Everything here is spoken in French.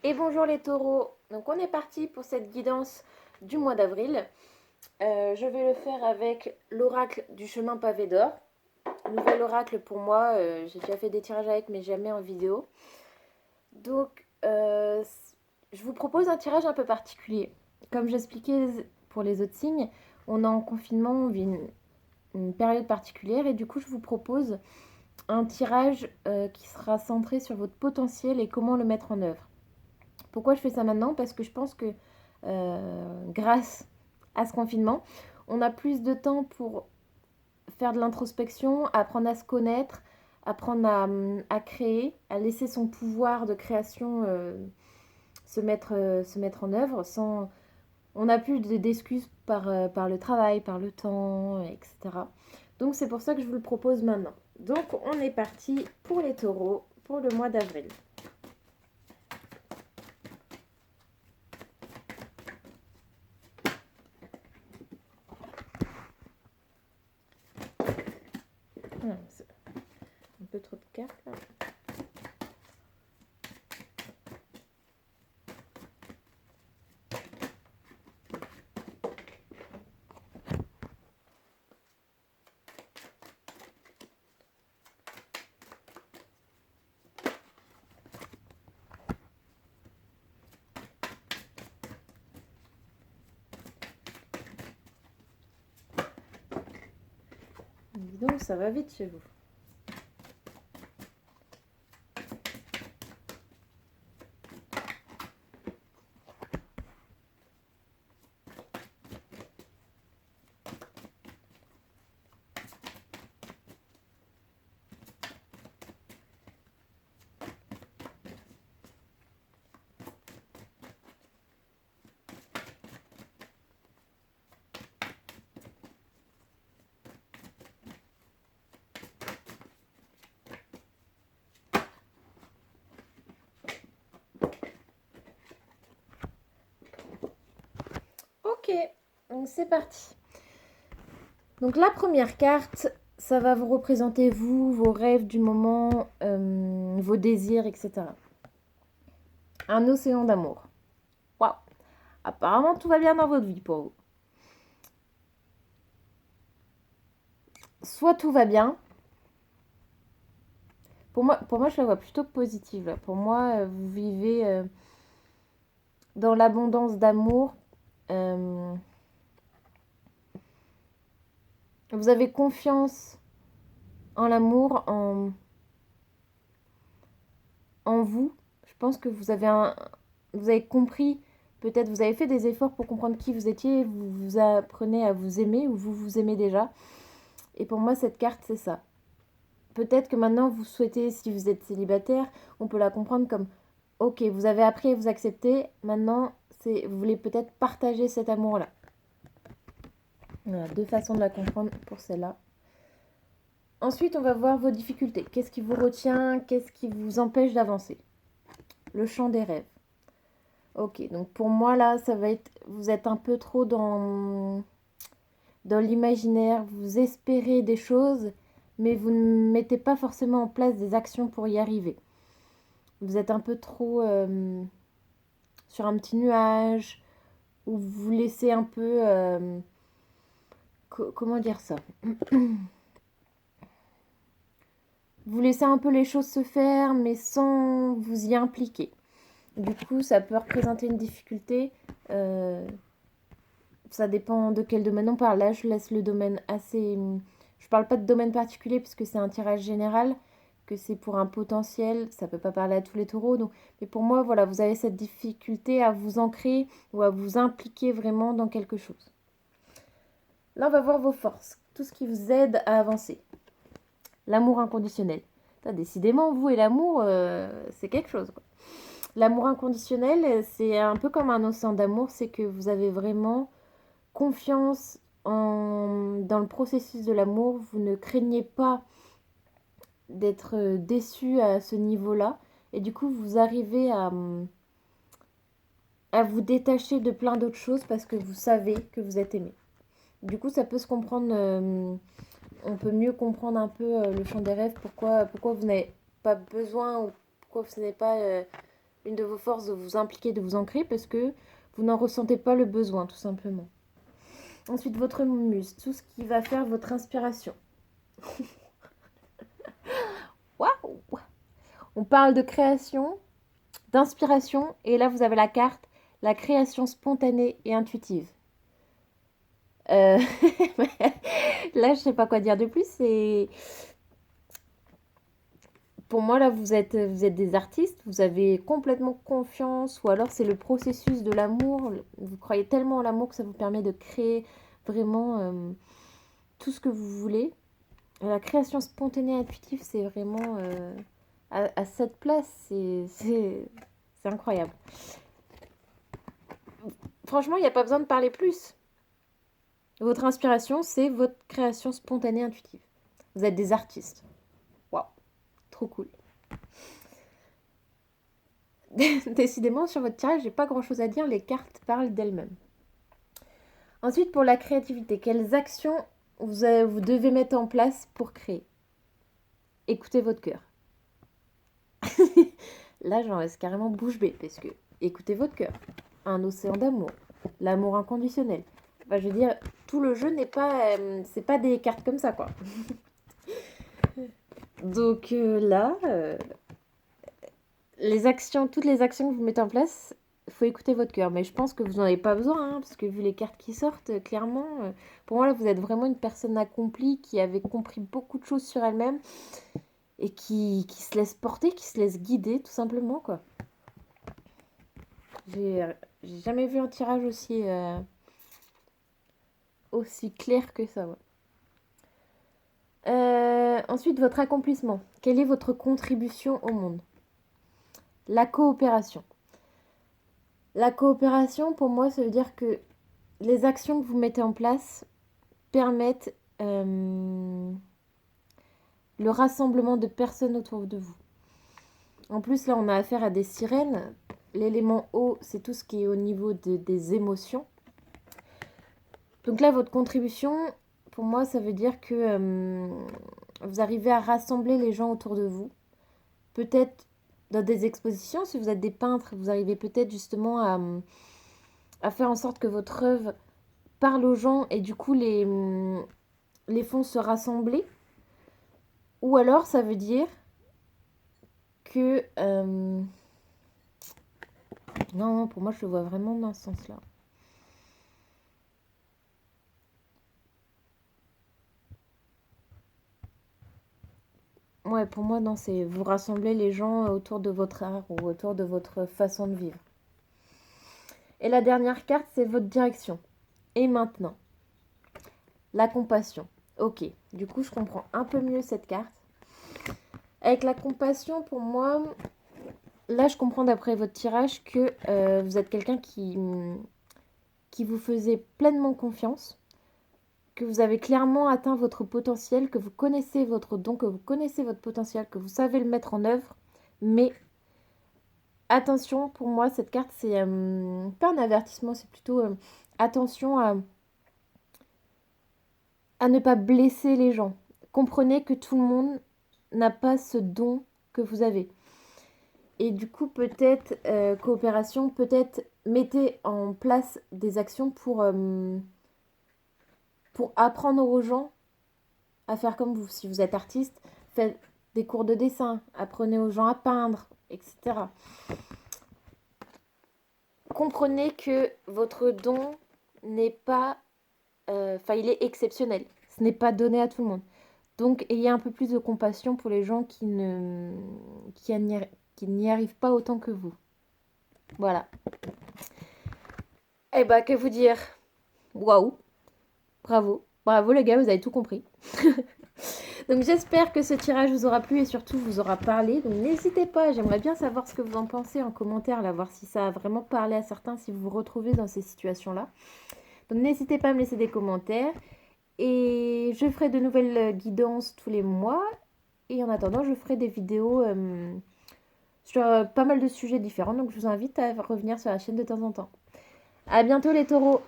Et bonjour les taureaux, donc on est parti pour cette guidance du mois d'avril. Je vais le faire avec l'oracle du chemin pavé d'or. Nouvel oracle pour moi, j'ai déjà fait des tirages avec mais jamais en vidéo. Donc je vous propose un tirage un peu particulier. Comme j'expliquais pour les autres signes, on est en confinement, on vit une période particulière et du coup je vous propose un tirage qui sera centré sur votre potentiel et comment le mettre en œuvre. Pourquoi je fais ça maintenant? Parce que je pense que grâce à ce confinement, on a plus de temps pour faire de l'introspection, apprendre à se connaître, apprendre à créer, à laisser son pouvoir de création se mettre en œuvre sans... On n'a plus d'excuses par le travail, par le temps, etc. Donc c'est pour ça que je vous le propose maintenant. Donc on est parti pour les taureaux pour le mois d'avril. C'est un peu trop de cartes là. Dis donc, ça va vite chez vous. Ok, donc c'est parti. Donc la première carte, ça va vous représenter vous, vos rêves du moment, vos désirs, etc. Un océan d'amour. Waouh. Apparemment tout va bien dans votre vie pour vous. Soit tout va bien. Pour moi je la vois plutôt positive. Là. Pour moi, vous vivez dans l'abondance d'amour. Vous avez confiance en l'amour, en vous. Je pense que vous avez compris, peut-être vous avez fait des efforts pour comprendre qui vous étiez, vous apprenez à vous aimer ou vous vous aimez déjà. Et pour moi, cette carte, c'est ça. Peut-être que maintenant, vous souhaitez, si vous êtes célibataire, on peut la comprendre comme, ok, vous avez appris à vous accepter, maintenant, vous voulez peut-être partager cet amour-là. Voilà, deux façons de la comprendre pour celle-là. Ensuite, on va voir vos difficultés. Qu'est-ce qui vous retient? Qu'est-ce qui vous empêche d'avancer? Le champ des rêves. Ok, donc pour moi là, ça va être, vous êtes un peu trop dans l'imaginaire, vous espérez des choses, mais vous ne mettez pas forcément en place des actions pour y arriver. Vous êtes un peu trop sur un petit nuage, ou vous laissez un peu, comment dire ça? Vous laissez un peu les choses se faire, mais sans vous y impliquer. Du coup, ça peut représenter une difficulté. Ça dépend de quel domaine on parle. Là, je laisse le domaine assez... Je parle pas de domaine particulier puisque c'est un tirage général, que c'est pour un potentiel. Ça peut pas parler à tous les taureaux. Donc... Mais pour moi, voilà, vous avez cette difficulté à vous ancrer ou à vous impliquer vraiment dans quelque chose. Là, on va voir vos forces. Tout ce qui vous aide à avancer. L'amour inconditionnel. Décidément, vous et l'amour, c'est quelque chose, quoi. L'amour inconditionnel, c'est un peu comme un océan d'amour. C'est que vous avez vraiment confiance dans le processus de l'amour. Vous ne craignez pas d'être déçu à ce niveau-là. Et du coup, vous arrivez à vous détacher de plein d'autres choses parce que vous savez que vous êtes aimé. Du coup, ça peut se comprendre. On peut mieux comprendre un peu le champ des rêves. Pourquoi vous n'avez pas besoin ou pourquoi vous n'avez pas une de vos forces de vous impliquer, de vous ancrer parce que vous n'en ressentez pas le besoin, tout simplement. Ensuite, votre muse, tout ce qui va faire votre inspiration. Waouh! On parle de création, d'inspiration, et là, vous avez la carte, la création spontanée et intuitive. Là, je sais pas quoi dire de plus. Pour moi, là, vous êtes des artistes, vous avez complètement confiance, ou alors c'est le processus de l'amour. Vous croyez tellement en l'amour que ça vous permet de créer vraiment tout ce que vous voulez. Et la création spontanée et intuitive, c'est vraiment à cette place, c'est incroyable. Franchement, il n'y a pas besoin de parler plus. Votre inspiration, c'est votre création spontanée et intuitive. Vous êtes des artistes. Waouh, trop cool. Décidément, sur votre tirage, j'ai pas grand chose à dire, les cartes parlent d'elles-mêmes. Ensuite, pour la créativité, quelles actions vous devez mettre en place pour créer? Écoutez votre cœur. Là, j'en reste carrément bouche bée, parce que écoutez votre cœur. Un océan d'amour, l'amour inconditionnel. Enfin, je veux dire, tout le jeu n'est pas, c'est pas des cartes comme ça, quoi. Donc là, toutes les actions que vous mettez en place, il faut écouter votre cœur. Mais je pense que vous n'en avez pas besoin, hein, parce que vu les cartes qui sortent, clairement, pour moi, là, vous êtes vraiment une personne accomplie qui avait compris beaucoup de choses sur elle-même et qui se laisse porter, qui se laisse guider, tout simplement, quoi. J'ai jamais vu un tirage aussi clair que ça, ouais. Ensuite, votre accomplissement. Quelle est votre contribution au monde? La coopération. La coopération, pour moi, ça veut dire que les actions que vous mettez en place permettent le rassemblement de personnes autour de vous. En plus, là, on a affaire à des sirènes. L'élément eau, c'est tout ce qui est au niveau des émotions. Donc là, votre contribution, pour moi, ça veut dire que vous arrivez à rassembler les gens autour de vous. Peut-être dans des expositions, si vous êtes des peintres, vous arrivez peut-être justement à faire en sorte que votre œuvre parle aux gens et du coup les font se rassembler. Ou alors, ça veut dire que... Non, pour moi, je le vois vraiment dans ce sens-là. Ouais, pour moi, non, c'est vous rassembler les gens autour de votre art ou autour de votre façon de vivre. Et la dernière carte, c'est votre direction. Et maintenant, la compassion. Ok, du coup, je comprends un peu mieux cette carte. Avec la compassion, pour moi, là, je comprends d'après votre tirage que vous êtes quelqu'un qui vous faisait pleinement confiance, que vous avez clairement atteint votre potentiel, que vous connaissez votre don, que vous connaissez votre potentiel, que vous savez le mettre en œuvre. Mais attention, pour moi, cette carte, c'est pas un avertissement, c'est plutôt attention à ne pas blesser les gens. Comprenez que tout le monde n'a pas ce don que vous avez. Et du coup, peut-être, coopération, peut-être mettez en place des actions pour apprendre aux gens à faire comme vous. Si vous êtes artiste, faites des cours de dessin, apprenez aux gens à peindre, etc. Comprenez que votre don n'est pas... il est exceptionnel. Ce n'est pas donné à tout le monde. Donc, ayez un peu plus de compassion pour les gens qui n'y arrivent pas autant que vous. Voilà. Eh bah, que vous dire? Waouh! Bravo. Bravo les gars, vous avez tout compris. Donc j'espère que ce tirage vous aura plu et surtout vous aura parlé. Donc n'hésitez pas, j'aimerais bien savoir ce que vous en pensez en commentaire, là, voir si ça a vraiment parlé à certains, si vous vous retrouvez dans ces situations-là. Donc n'hésitez pas à me laisser des commentaires. Et je ferai de nouvelles guidances tous les mois. Et en attendant, je ferai des vidéos sur pas mal de sujets différents. Donc je vous invite à revenir sur la chaîne de temps en temps. À bientôt les taureaux!